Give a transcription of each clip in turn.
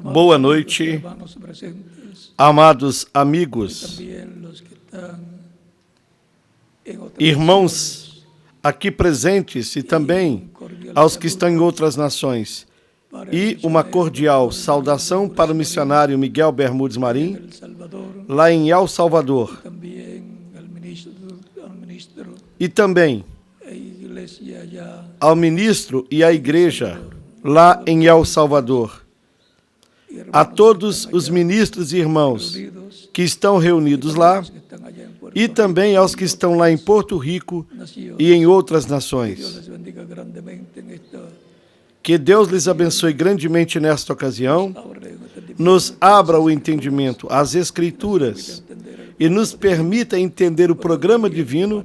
Boa noite, amados amigos, irmãos aqui presentes e também aos que estão em outras nações. E uma cordial saudação para o missionário Miguel Bermúdez Marim, lá em El Salvador. E também ao ministro e à igreja lá em El Salvador. A todos os ministros e irmãos que estão reunidos lá e também aos que estão lá em Porto Rico e em outras nações. Que Deus lhes abençoe grandemente nesta ocasião, nos abra o entendimento às Escrituras e nos permita entender o programa divino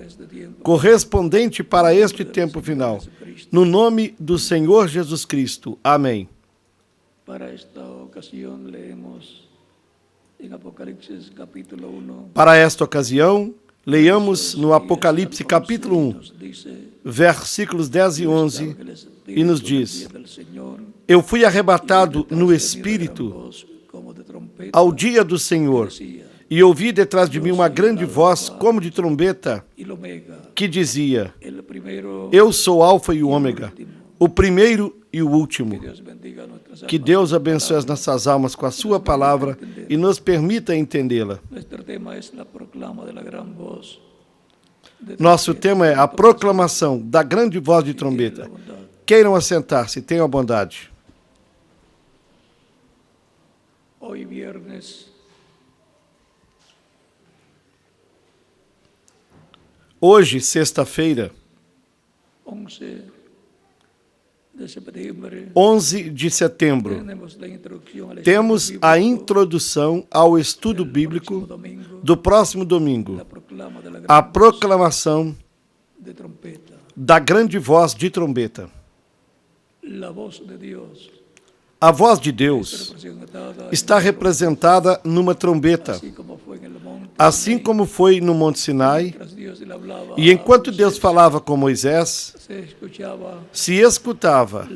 correspondente para este tempo final. No nome do Senhor Jesus Cristo. Amém. Para esta ocasião, leiamos no Apocalipse capítulo 1, versículos 10 e 11, e nos diz: Eu fui arrebatado no Espírito ao dia do Senhor, e ouvi detrás de mim uma grande voz, como de trombeta, que dizia: Eu sou o Alfa e o Ômega, o primeiro e o último. Que Deus abençoe as nossas almas com a sua palavra e nos permita entendê-la. Nosso tema é a proclamação da grande voz de trombeta. Queiram assentar-se, tenham a bondade. Hoje, sexta-feira, 11 de setembro, temos a introdução ao estudo bíblico do próximo domingo, a proclamação da grande voz de trombeta. A voz de Deus está representada numa trombeta, assim como foi no Monte Sinai, e enquanto Deus falava com Moisés, se escutava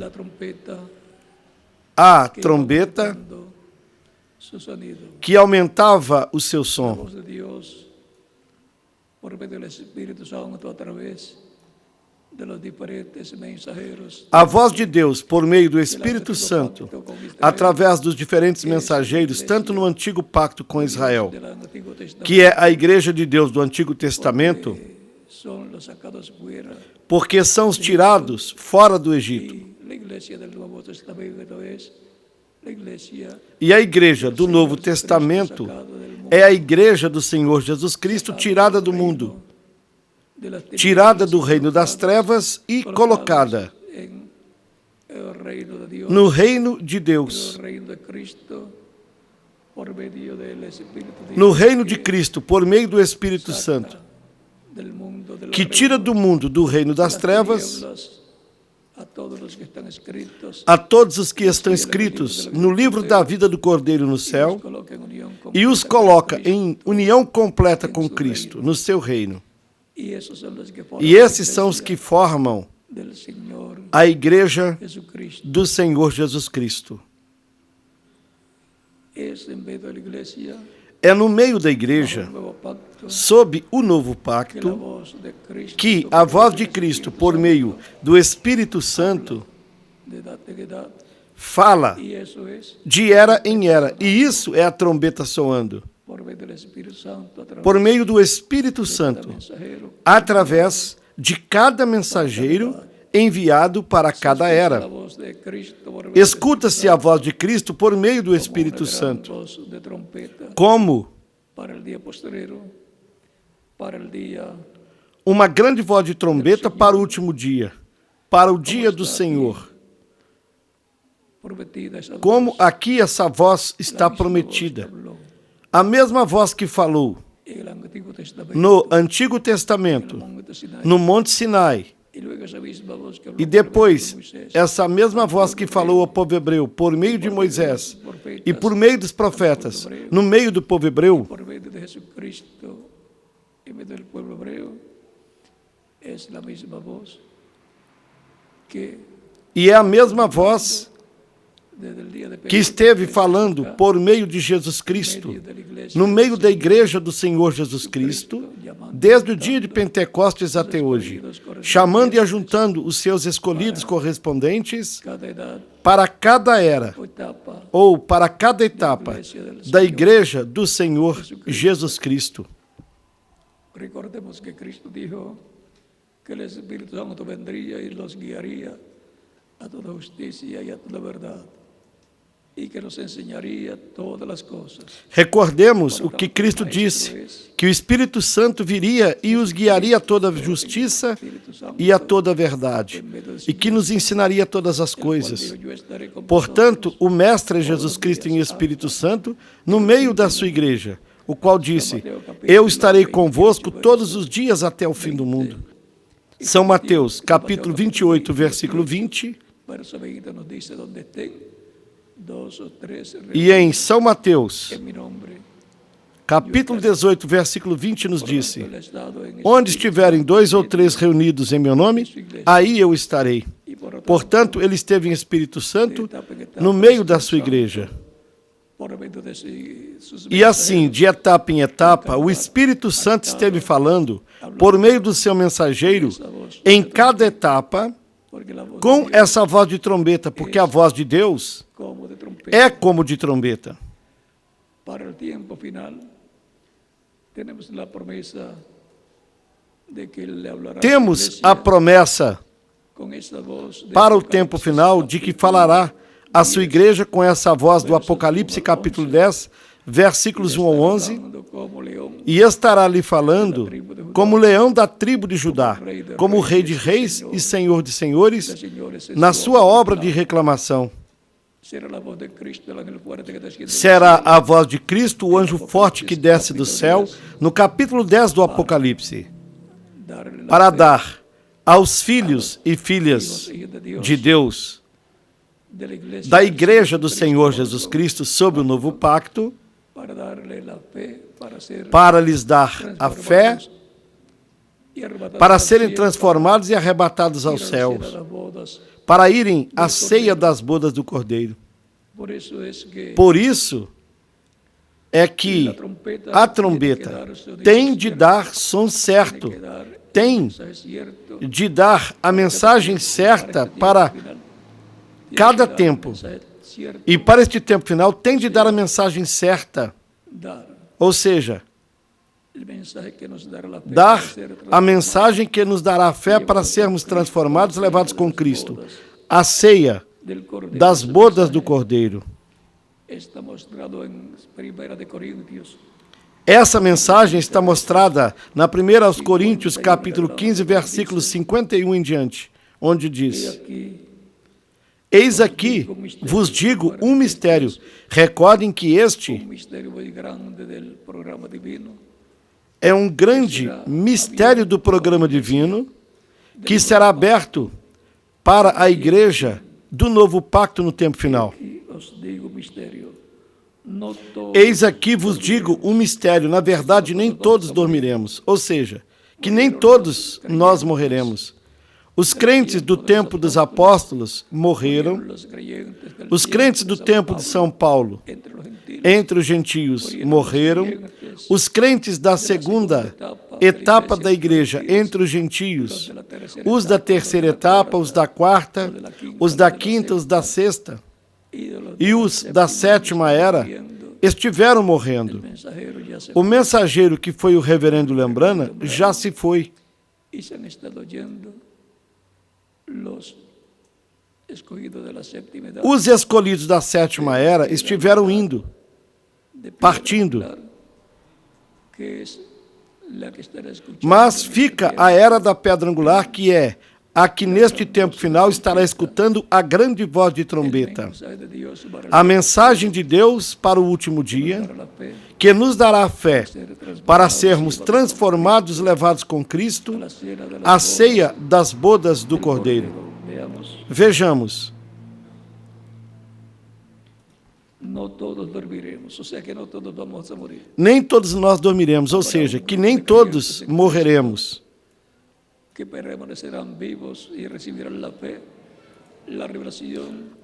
a trombeta que aumentava o seu som. A voz de Deus, por meio do Espírito Santo, através dos diferentes mensageiros, tanto no Antigo Pacto com Israel, que é a Igreja de Deus do Antigo Testamento, porque são os tirados fora do Egito. E a Igreja do Novo Testamento é a Igreja do Senhor Jesus Cristo tirada do mundo, tirada do reino das trevas e colocada no reino de Deus, no reino de Cristo, por meio do Espírito Santo, que tira do mundo, do reino das trevas, a todos os que estão escritos no livro da vida do Cordeiro no céu, e os coloca em união completa com Cristo, no seu reino. E esses são os que formam a Igreja do Senhor Jesus Cristo. É no meio da Igreja, sob o novo pacto, que a voz de Cristo, por meio do Espírito Santo, fala de era em era. E isso é a trombeta soando. Por meio do Espírito Santo, através de cada mensageiro enviado para cada era. Escuta-se a voz de Cristo por meio do Espírito Santo, como uma grande voz de trombeta para o último dia, para o dia do Senhor. Como aqui essa voz está prometida. A mesma voz que falou no Antigo Testamento, no Monte Sinai, e depois essa mesma voz que falou ao povo hebreu por meio de Moisés e por meio dos profetas, no meio do povo hebreu, e é a mesma voz que esteve falando por meio de Jesus Cristo, no meio da igreja do Senhor Jesus Cristo, desde o dia de Pentecostes até hoje, chamando e ajuntando os seus escolhidos correspondentes para cada era, ou para cada etapa da igreja do Senhor Jesus Cristo. Recordemos que Cristo dijo que el Espíritu Santo vendría y los guiaría a toda justicia y a toda verdad, e que nos ensinaria todas as coisas. Recordemos o que Cristo disse, que o Espírito Santo viria e os guiaria a toda a justiça e a toda a verdade, e que nos ensinaria todas as coisas. Portanto, o Mestre é Jesus Cristo em Espírito Santo, no meio da sua igreja, o qual disse: eu estarei convosco todos os dias até o fim do mundo. São Mateus, capítulo 28, versículo 20. E em São Mateus, capítulo 18, versículo 20, nos disse: onde estiverem 2 ou 3 reunidos em meu nome, aí eu estarei. Portanto, ele esteve em Espírito Santo no meio da sua igreja. E assim, de etapa em etapa, o Espírito Santo esteve falando, por meio do seu mensageiro, em cada etapa, com essa voz de trombeta, porque a voz de Deus é como de trombeta. Para o tempo final, temos a promessa para o tempo final de que falará a sua igreja com essa voz do Apocalipse, capítulo 10, versículos 1 ao 11, e estará lhe falando como leão da tribo de Judá, como rei de reis e senhor de senhores, na sua obra de reclamação. Será a voz de Cristo, o anjo forte que desce do céu, no capítulo 10 do Apocalipse, para dar aos filhos e filhas de Deus, da igreja do Senhor Jesus Cristo, sob o novo pacto, para lhes dar a fé, para serem transformados e arrebatados aos céus, para irem à ceia das bodas do Cordeiro. Por isso é que a trombeta tem de dar som certo, tem de dar a mensagem certa para cada tempo. E para este tempo final, tem de dar a mensagem certa. Ou seja, dar a mensagem que nos dará a fé para sermos transformados, levados com Cristo. A ceia das bodas do Cordeiro. Essa mensagem está mostrada na 1 Coríntios, capítulo 15, versículos 51 em diante, onde diz: eis aqui vos digo um mistério. Recordem que este é um grande mistério do programa divino que será aberto para a igreja do novo pacto no tempo final. Eis aqui vos digo um mistério. Na verdade, nem todos dormiremos. Ou seja, que nem todos nós morreremos. Os crentes do tempo dos apóstolos morreram. Os crentes do tempo de São Paulo, entre os gentios, morreram. Os crentes da segunda etapa da igreja, entre os gentios, os da terceira etapa, os da quarta, os da quinta, os da sexta e os da sétima era, estiveram morrendo. O mensageiro, que foi o reverendo Lembrana, já se foi. Os escolhidos da sétima era estiveram indo, partindo. Mas fica a era da pedra angular, que é a que neste tempo final estará escutando a grande voz de trombeta. A mensagem de Deus para o último dia, que nos dará fé para sermos transformados, levados com Cristo, à ceia das bodas do Cordeiro. Vejamos. Nem todos nós dormiremos, ou seja, que nem todos morreremos.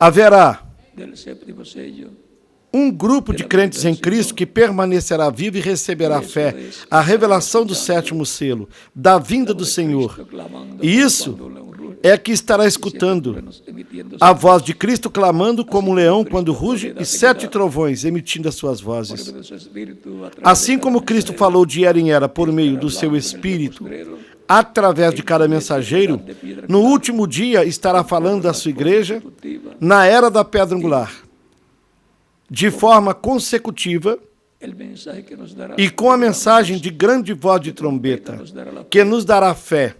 Haverá del séptimo sello. Um grupo de crentes em Cristo que permanecerá vivo e receberá a fé, a revelação do sétimo selo, da vinda do Senhor. E isso é que estará escutando a voz de Cristo clamando como um leão quando ruge e 7 trovões emitindo as suas vozes. Assim como Cristo falou de era em era por meio do seu Espírito, através de cada mensageiro, no último dia estará falando da sua igreja na era da pedra angular, de forma consecutiva e com a mensagem de grande voz de trombeta, que nos dará fé,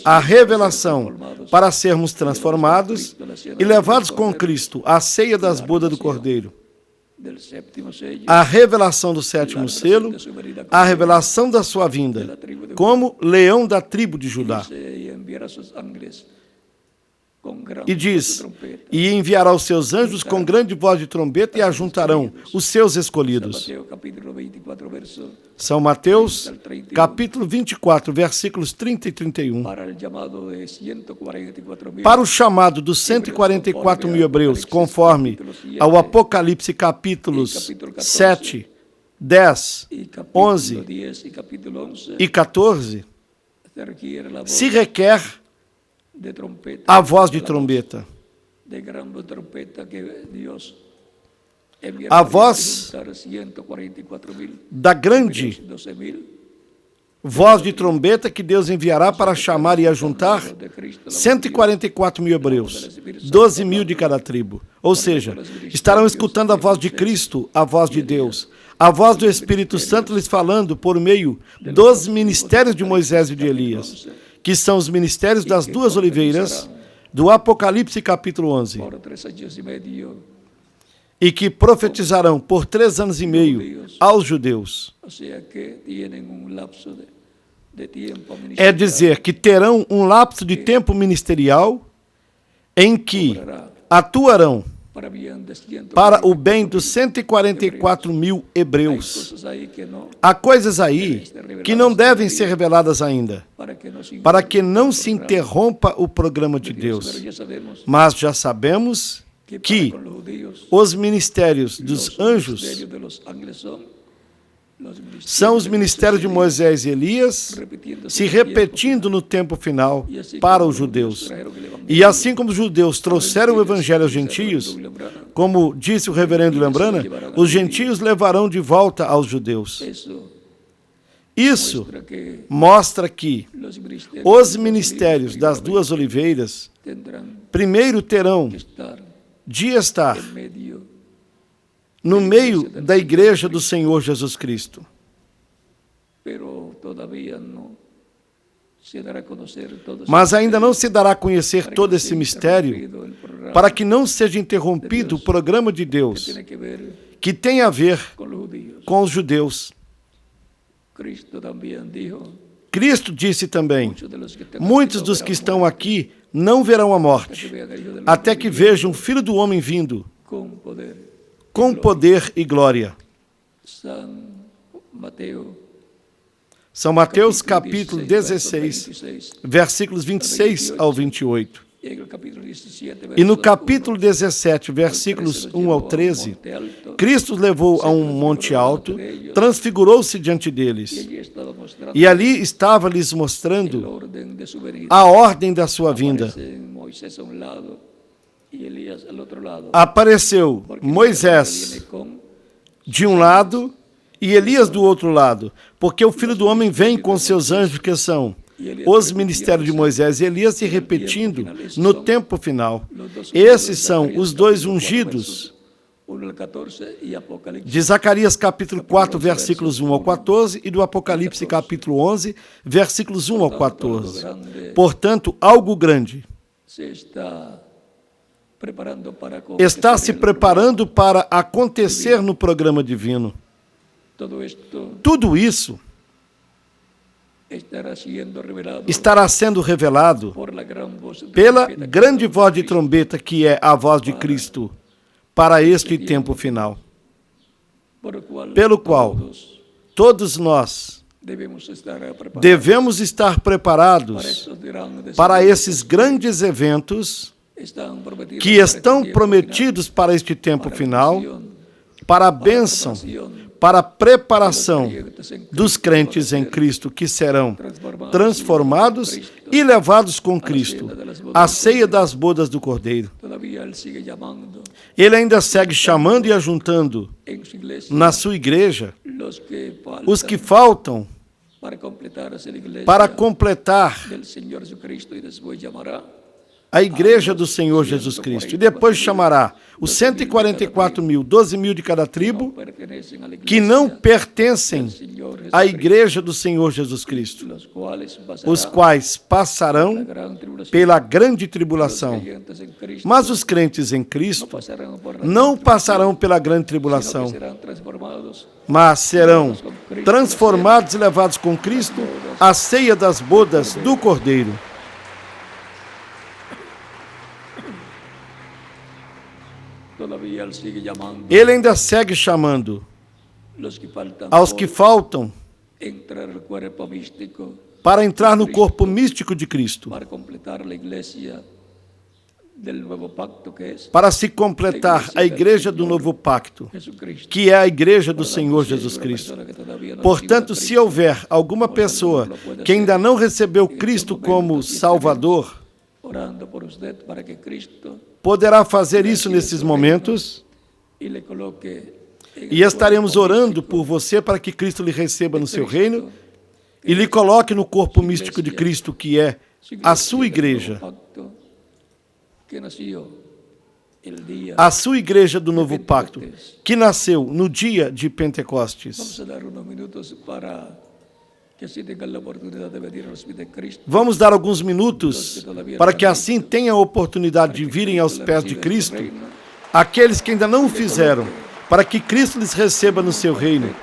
a revelação para sermos transformados e levados com Cristo à ceia das bodas do Cordeiro, a revelação do sétimo selo, a revelação da sua vinda, como leão da tribo de Judá. E diz, e enviará os seus anjos com grande voz de trombeta e ajuntarão os seus escolhidos. São Mateus, capítulo 24, versículos 30 e 31. Para o chamado dos 144 mil hebreus, conforme ao Apocalipse capítulos 7, 10, 11 e 14, se requer a voz de trombeta. A voz da grande voz de trombeta que Deus enviará para chamar e ajuntar 144 mil hebreus, 12 mil de cada tribo. Ou seja, estarão escutando a voz de Cristo, a voz de Deus, a voz do Espírito Santo lhes falando por meio dos ministérios de Moisés e de Elias, que são os ministérios das duas oliveiras do Apocalipse capítulo 11, e que profetizarão por 3 anos e meio aos judeus. É dizer, que terão um lapso de tempo ministerial em que atuarão para o bem dos 144 mil hebreus. Há coisas aí que não devem ser reveladas ainda, para que não se interrompa o programa de Deus. Mas já sabemos que os ministérios dos anjos são os ministérios de Moisés e Elias se repetindo no tempo final para os judeus. E assim como os judeus trouxeram o evangelho aos gentios, como disse o reverendo Lembrana, os gentios levarão de volta aos judeus. Isso mostra que os ministérios das duas oliveiras primeiro terão de estar no meio da igreja do Senhor Jesus Cristo. Mas ainda não se dará a conhecer todo esse mistério para que não seja interrompido o programa de Deus que tem a ver com os judeus. Cristo disse também, muitos dos que estão aqui não verão a morte, até que vejam o Filho do Homem vindo com poder e glória. São Mateus capítulo 16, versículos 26 ao 28. E no capítulo 17, versículos 1 ao 13, Cristo levou a um monte alto, transfigurou-se diante deles, e ali estava lhes mostrando a ordem da sua vinda. Apareceu Moisés de um lado e Elias do outro lado, porque o Filho do Homem vem com seus anjos, que são os ministérios de Moisés e Elias, se repetindo no tempo final. Esses são os dois ungidos de Zacarias capítulo 4, versículos 1 ao 14, e do Apocalipse capítulo 11, versículos 1 ao 14. Portanto, algo grande está se preparando para acontecer no programa divino. Tudo isso estará sendo revelado pela grande voz de trombeta, que é a voz de Cristo, para este tempo final, pelo qual todos nós devemos estar preparados para esses grandes eventos que estão prometidos para este tempo final, para a bênção, para a preparação dos crentes em Cristo, que serão transformados e levados com Cristo à ceia das bodas do Cordeiro. Ele ainda segue chamando e ajuntando na sua igreja os que faltam para completar a igreja do Senhor Jesus Cristo. E depois chamará os 144.000, 12.000 de cada tribo, que não pertencem à igreja do Senhor Jesus Cristo, os quais passarão pela grande tribulação. Mas os crentes em Cristo não passarão pela grande tribulação, mas serão transformados e levados com Cristo à ceia das bodas do Cordeiro. Ele ainda segue chamando aos que faltam para entrar no corpo místico de Cristo, para se completar a igreja do novo pacto, que é a igreja do Senhor Jesus Cristo. Portanto, se houver alguma pessoa que ainda não recebeu Cristo como Salvador, poderá fazer isso nesses momentos, e estaremos orando por você para que Cristo lhe receba no seu reino e lhe coloque no corpo místico de Cristo, que é a sua igreja. A sua igreja do novo pacto, que nasceu no dia de Pentecostes. Vamos dar alguns minutos para que assim tenha a oportunidade de virem aos pés de Cristo aqueles que ainda não o fizeram, para que Cristo lhes receba no seu reino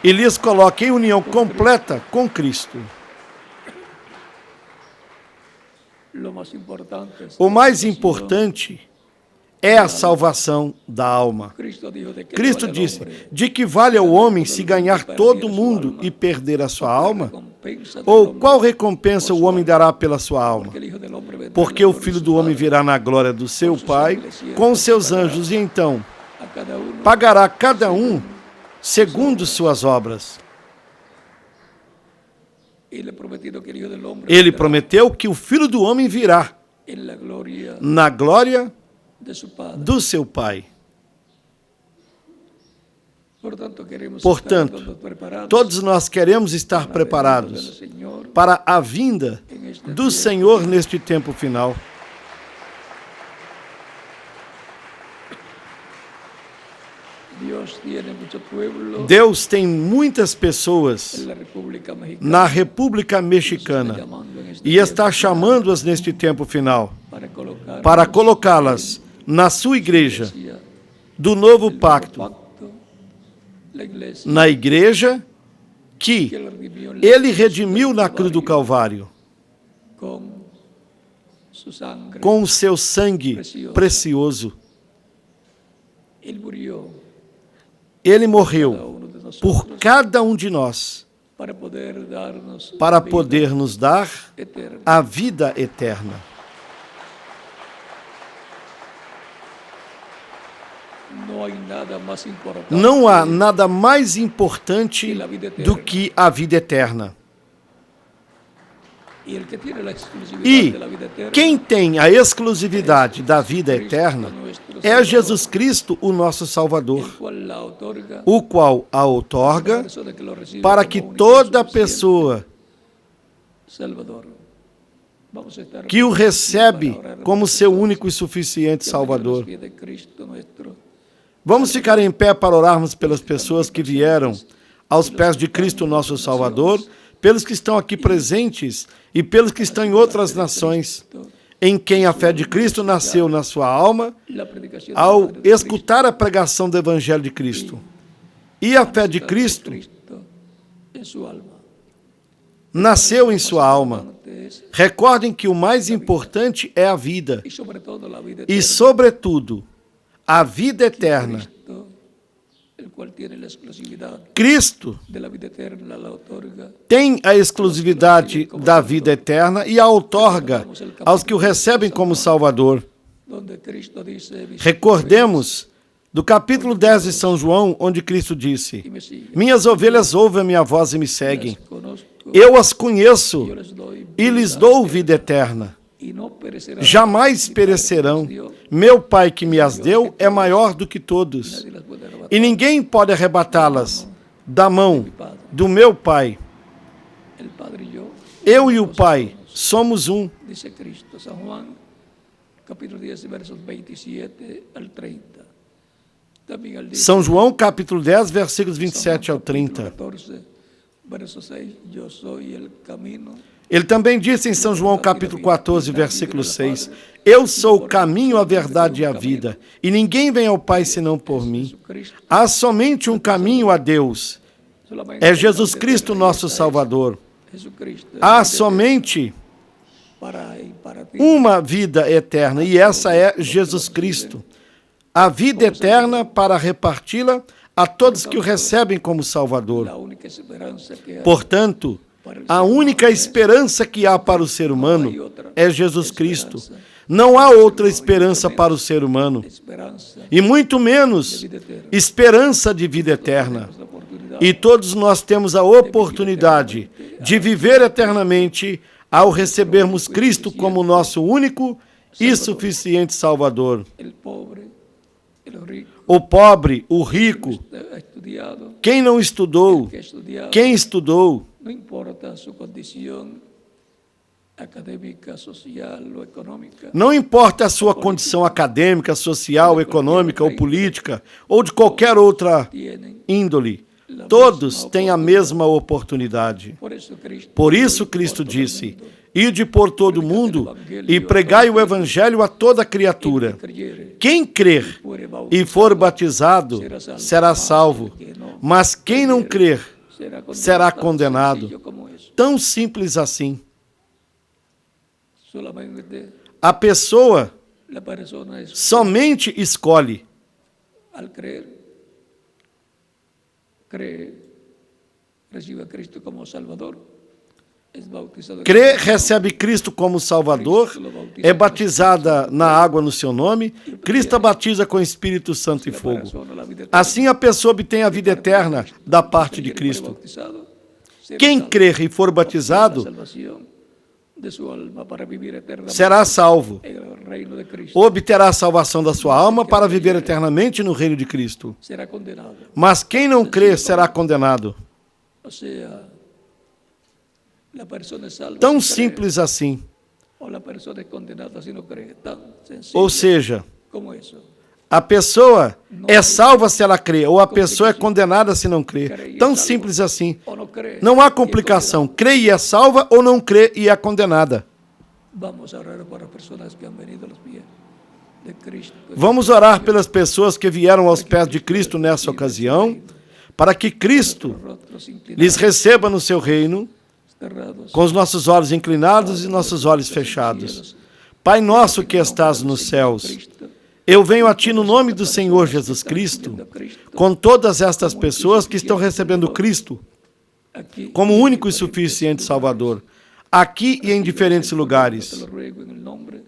e lhes coloque em união completa com Cristo. O mais importante é a salvação da alma. Cristo disse: de que vale ao homem se ganhar todo o mundo e perder a sua alma? Ou qual recompensa o homem dará pela sua alma? Porque o Filho do Homem virá na glória do seu Pai com os seus anjos, e então pagará cada um segundo suas obras. Ele prometeu que o Filho do Homem virá na glória do seu Pai. Portanto, todos nós queremos estar preparados para a vinda do Senhor neste tempo final. Deus tem muitas pessoas na República Mexicana e está chamando-as neste tempo final para colocá-las na sua igreja do novo pacto, na igreja que Ele redimiu na cruz do Calvário com o seu sangue precioso. Ele morreu por cada um de nós para poder nos dar a vida eterna. Não há nada mais importante do que a vida eterna. E quem tem a exclusividade da vida eterna é Jesus Cristo, o nosso Salvador, o qual a outorga para que toda pessoa que o recebe como seu único e suficiente Salvador. Vamos ficar em pé para orarmos pelas pessoas que vieram aos pés de Cristo, nosso Salvador, pelos que estão aqui presentes e pelos que estão em outras nações, em quem a fé de Cristo nasceu na sua alma ao escutar a pregação do Evangelho de Cristo. E a fé de Cristo nasceu em sua alma. Recordem que o mais importante é a vida e, sobretudo, a vida eterna. Cristo tem a exclusividade da vida eterna e a outorga aos que o recebem como Salvador. donde Cristo dice, Recordemos do capítulo 10 de São João, onde Cristo disse: y me siguen. minhas ovelhas ouvem a minha voz e me seguem. Las conozco, Eu as conheço yo les doy e lhes vida, dou vida eterna. y no perecerán. Jamais perecerão. Meu Pai que me as deu é maior do que todos, Nadie las puede arrebatar. e ninguém pode arrebatá-las da mão do meu Pai. El Padre y yo, Eu e o Pai somos um. dice Cristo. San Juan, capítulo 10, versos 27 al 30. También al dice, São João, capítulo 10, versículos San 27 ao Juan, capítulo 30. 14, verso 6, yo soy el camino. Ele também disse em São João, capítulo 14, versículo 6, eu sou o caminho, a verdade e a vida, e ninguém vem ao Pai senão por mim. Jesucristo, Há somente um caminho a Deus, solamente é Jesus Cristo, nosso Salvador. Jesucristo, Há somente para y para ti. uma vida eterna, e essa é Jesus Cristo. A vida eterna para reparti-la a todos que o recebem como Salvador. La única esperanza que hay Portanto, a única esperança que há para o ser humano é Jesus Cristo. Não há outra esperança para o ser humano, esperanza e muito menos esperança de vida eterna. la oportunidad E todos nós temos a oportunidade de viver eternamente ao recebermos Cristo como nosso único e suficiente Salvador. el pobre, el rico, O pobre, o rico, ha estudiado, quem não estudou, que ha estudiado, quem estudou, no importa su condición académica, social o económica, não importa a sua condição acadêmica, social, econômica ou política, ou de qualquer outra tienen. índole, todos têm a mesma oportunidade. Por isso Cristo disse: ide por todo o mundo e pregai o evangelho a toda criatura. Quem crer e for batizado será salvo, mas quem não crer será condenado. Tão simples assim. A pessoa somente escolhe. Al creer, cree, recibe a Cristo como Salvador, es bautizado. Crê, recebe Cristo como Salvador, é batizada na água no seu nome, Cristo a batiza com Espírito Santo e fogo. Assim a pessoa obtém a vida eterna da parte de Cristo. Quem crer e for batizado será salvo, obterá a salvação da sua alma para viver eternamente no reino de Cristo. Será condenado. Mas quem não crer será condenado. O sea, la persona es salva Tão si cree, simples assim. o la persona es condenada si no cree. Tan sencillo Ou seja, como eso. a pessoa é salva se ela crê, ou a pessoa é condenada se não crê. Tão simples assim. O no cree. Não há complicação. Crê e é salva, ou não crê e é condenada. Vamos a orar para las personas que han venido a los pies de Cristo. Vamos orar pelas pessoas que vieram aos pés de Cristo nessa ocasião, para que Cristo Rostros lhes inclinados, receba no seu reino, cerrados, com os nossos olhos inclinados e nossos olhos fechados. Pai nosso que estás nos céus, Cristo, eu venho a Ti no nome do Senhor Jesus Cristo, com todas estas pessoas que estão recebendo Cristo aquí, como único e suficiente Salvador, aqui e em diferentes te lugares. lo ruego en el nombre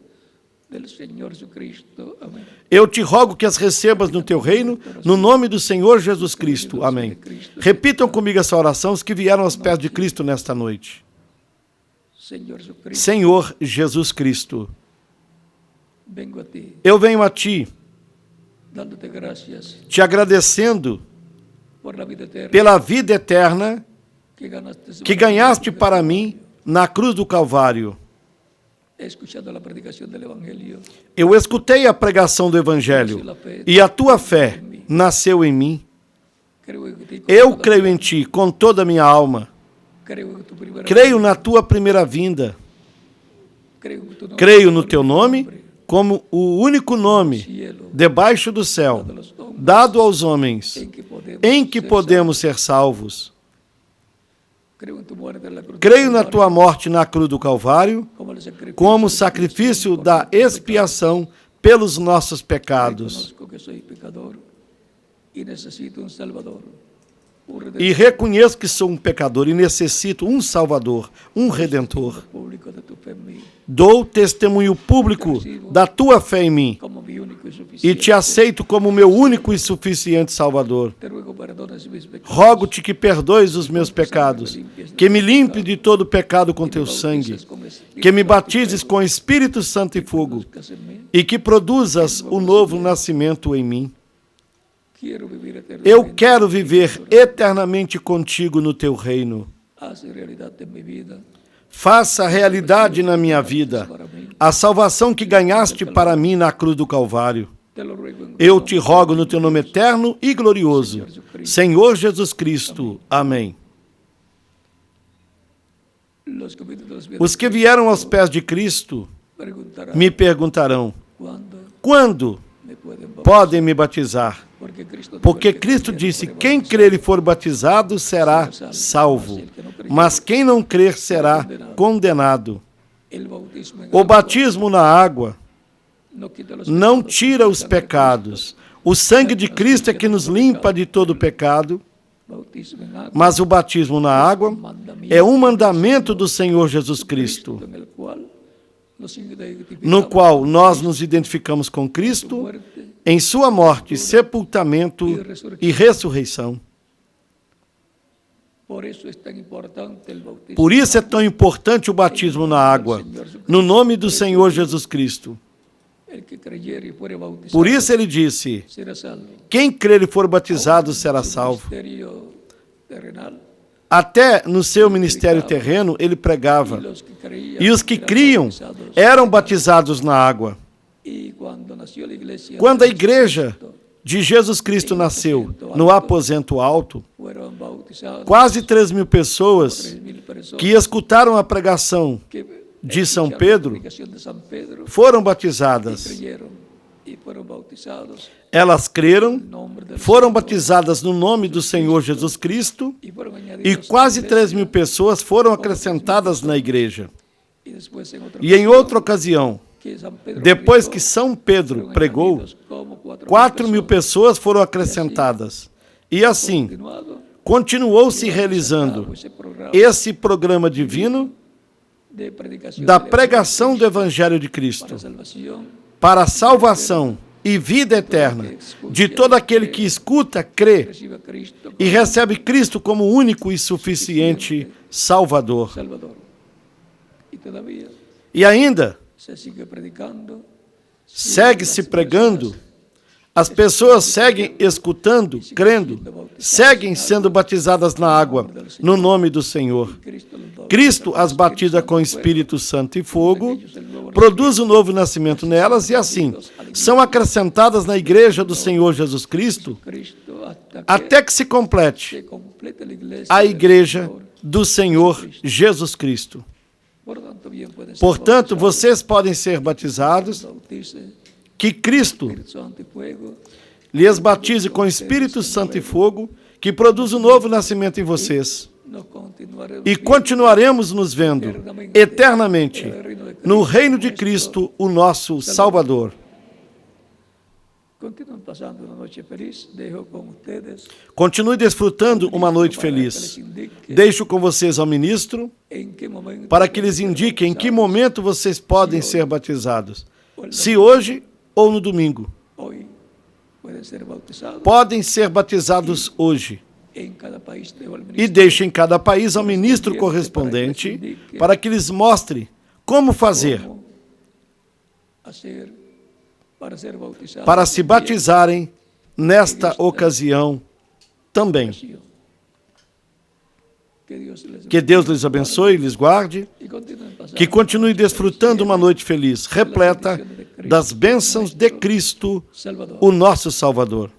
del Señor Jesucristo. Amén. Eu te rogo que as recebas no Teu reino, no nome do Senhor Jesus Cristo. Amém. Repitam comigo essa oração os que vieram aos pés de Cristo nesta noite. Señor Jesucristo, Senhor Jesus Cristo, vengo a ti, eu venho a Ti, dándote gracias te agradecendo por la vida eterna pela vida eterna que que ganhaste para mim na cruz do Calvário. He escuchado la predicación del Evangelio. Eu escutei a pregação do Evangelho e a Tua fé nasceu em mim. Creo en ti con Eu toda- creio em Ti com toda a minha alma. creo en tu primera Creio na Tua primeira vinda. creo en tu nombre, Creio no Teu nome como o único nome cielo, debaixo do céu, de los hombres, dado aos homens, em que ser podemos ser salvos. salvos. Creo en tu muerte en la cruz del Creio na Calvario, Tua morte na cruz do Calvário como el sacrificio como de sacrifício Cristo da por nuestros expiação pelos nossos pecados. pecados. Reconozco que soy pecador y necesito un Salvador. e reconheço que sou um pecador e necessito um Salvador, um Redentor. público de tu fe en mí, Dou testemunho público da tua fé em mim como mi único y e suficiente. te aceito como meu único e suficiente Salvador. Te ruego perdones mis pecados, Rogo-te que perdoes os meus pecados, que me limpe de todo pecado com teu sangue, que me batizes com Espírito Santo e fogo que en mí. e que produzas o novo nascimento em mim. Quiero vivir eternamente. Eu quero viver eternamente contigo no teu reino. Haz realidad en mi vida Faça realidade na minha vida para mí. a salvação que ganhaste para mim na cruz do Calvário. Te lo ruego en Eu te rogo no teu nome eterno e glorioso, Senhor Jesus Cristo. Amém. los que vienen de los pies Os que vieram aos pés de Cristo preguntarán me perguntarão: cuándo quando me pueden bautizar. podem me batizar? Porque Porque Cristo disse: quem crer e for batizado será salvo, mas quem não crer será condenado. el bautismo en O batismo na água no quita los não tira os pecados. O sangue de Cristo é que nos limpa de todo pecado, bautismo en agua mas o batismo na água é um mandamento do Senhor Jesus Cristo, en el cual nos identificamos no qual nós nos identificamos com Cristo muerte. em sua morte, sepultamento e ressurreição. Por eso es tan importante el bautismo. Por isso é tão importante o batismo na água, no nome do Senhor Jesus Cristo. El que creyere y fuere bautizado Por isso ele disse: será salvo. quem crer e for batizado será salvo. Ministerio terrenal, Até no seu ministério terreno ele pregava. los que creían E os que eran criam bautizados. eram batizados na água. Y cuando nació la iglesia, Quando a igreja de Jesus Cristo nasceu no aposento alto, fueron bautizados quase 3.000 pessoas 3.000 personas que escutaram a pregação que de São escucharon la Pedro predicación de San Pedro, foram batizadas. creyeron y fueron bautizados Elas creram, en nombre del foram Señor, batizadas no nome do Senhor Jesus Cristo y fueron e añadidos quase a la iglesia. 3.000 pessoas foram acrescentadas na igreja. Y después en otra E em outra ocasião, que San Pedro depois predicó, que São Pedro fueron pregou, añadidos como 4.000 pessoas foram acrescentadas. E assim, continuado continuou-se realizando ese programa esse programa divino de predicación da del pregação do Evangelho de Cristo para salvación para a salvação e vida eterna de todo aquele que escuta, crê recibe a Cristo e recebe Cristo como único e suficiente Salvador. Salvador. Y todavía E ainda, se sigue predicando, segue-se pregando, as pessoas seguem escutando, crendo, seguem sendo batizadas na água, no nome do Senhor. Cristo los bautiza. Cristo as batiza com Espírito Santo e fogo, produz um novo nascimento nelas e assim são acrescentadas na igreja do Senhor Jesus Cristo Cristo hasta que até que se complete se complete la iglesia a del igreja Señor. do Senhor Jesus Cristo. Por tanto, bien pueden ser Portanto, bautizados. vocês podem ser batizados, Bautice, que Cristo Espíritu Santo y fuego, lhes batize com Espírito Santo e fogo, que produz um novo nascimento em vocês. nos continuaremos E continuaremos nos vendo eternamente no reino de Cristo, o nosso Salvador. continúen pasando una noche feliz. Dejo con ustedes Continue desfrutando uma noite para que les feliz. indique Deixo com vocês ao ministro en qué momento para que lhes indique em que momento vocês podem ser batizados. Se hoje ou no domingo. hoy pueden ser bautizados Podem ser batizados hoje. en cada país. Dejo al E ministro deixe em cada país ao ministro correspondente para que lhes mostre como fazer cómo hacer para ser bautizados. para se batizarem nesta ocasião também. Que Deus lhes abençoe e lhes guarde, Y continúen pasando que continue desfrutando uma noite feliz, repleta das bênçãos de Cristo, Salvador. o nosso Salvador.